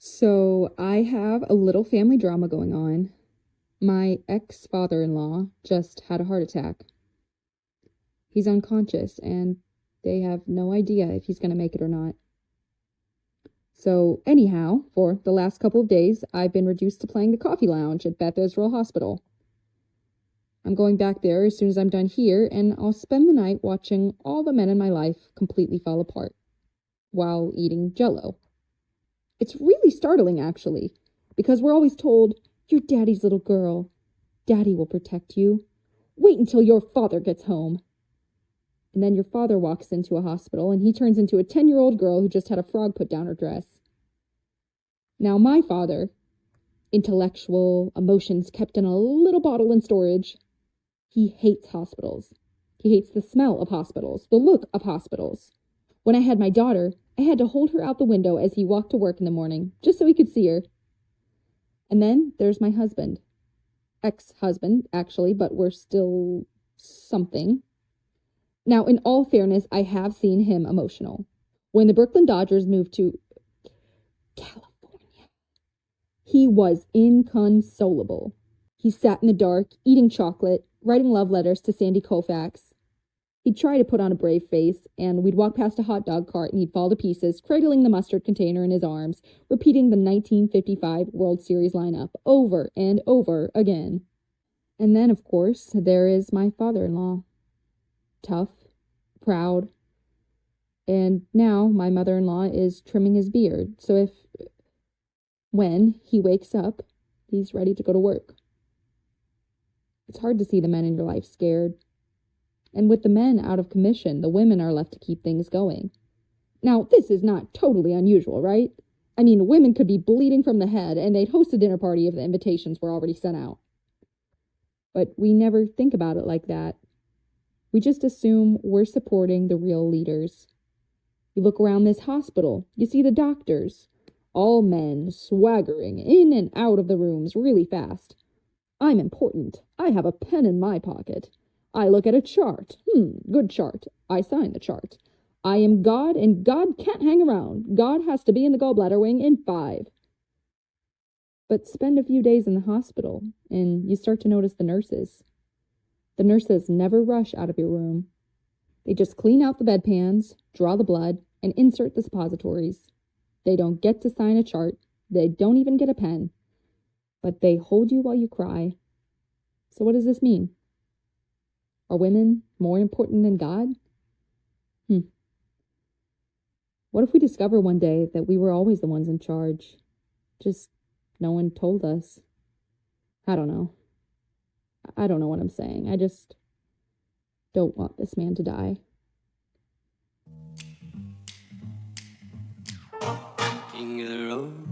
So I have a little family drama going on. My ex-father-in-law just had a heart attack. He's unconscious and they have no idea if he's going to make it or not. So anyhow, for the last couple of days, I've been reduced to playing the coffee lounge at Beth Israel Hospital. I'm going back there as soon as I'm done here, and I'll spend the night watching all the men in my life completely fall apart while eating Jell-O. It's really startling, actually, because we're always told, "You're Daddy's little girl. Daddy will protect you. Wait until your father gets home." And then your father walks into a hospital and he turns into a 10-year-old girl who just had a frog put down her dress. Now, my father, intellectual, emotions kept in a little bottle in storage, he hates hospitals. He hates the smell of hospitals, the look of hospitals. When I had my daughter, I had to hold her out the window as he walked to work in the morning, just so he could see her. And then there's my husband. Ex-husband, actually, but we're still something. Now, in all fairness, I have seen him emotional. When the Brooklyn Dodgers moved to California, he was inconsolable. He sat in the dark, eating chocolate, writing love letters to Sandy Koufax. He'd try to put on a brave face, and we'd walk past a hot dog cart and he'd fall to pieces, cradling the mustard container in his arms, repeating the 1955 World Series lineup over and over again. And then, of course, there is my father-in-law. Tough, proud, and now my mother-in-law is trimming his beard, so when he wakes up, he's ready to go to work. It's hard to see the men in your life scared. And with the men out of commission, the women are left to keep things going. Now, this is not totally unusual, right? I mean, women could be bleeding from the head, and they'd host a dinner party if the invitations were already sent out. But we never think about it like that. We just assume we're supporting the real leaders. You look around this hospital, you see the doctors, all men swaggering in and out of the rooms really fast. I'm important. I have a pen in my pocket. I look at a chart. Good chart. I sign the chart. I am God, and God can't hang around. God has to be in the gallbladder wing in 5. But spend a few days in the hospital, and you start to notice the nurses. The nurses never rush out of your room. They just clean out the bedpans, draw the blood, and insert the suppositories. They don't get to sign a chart. They don't even get a pen. But they hold you while you cry. So what does this mean? Are women more important than God? What if we discover one day that we were always the ones in charge? Just no one told us. I don't know. I don't know what I'm saying. I just don't want this man to die. King of the road,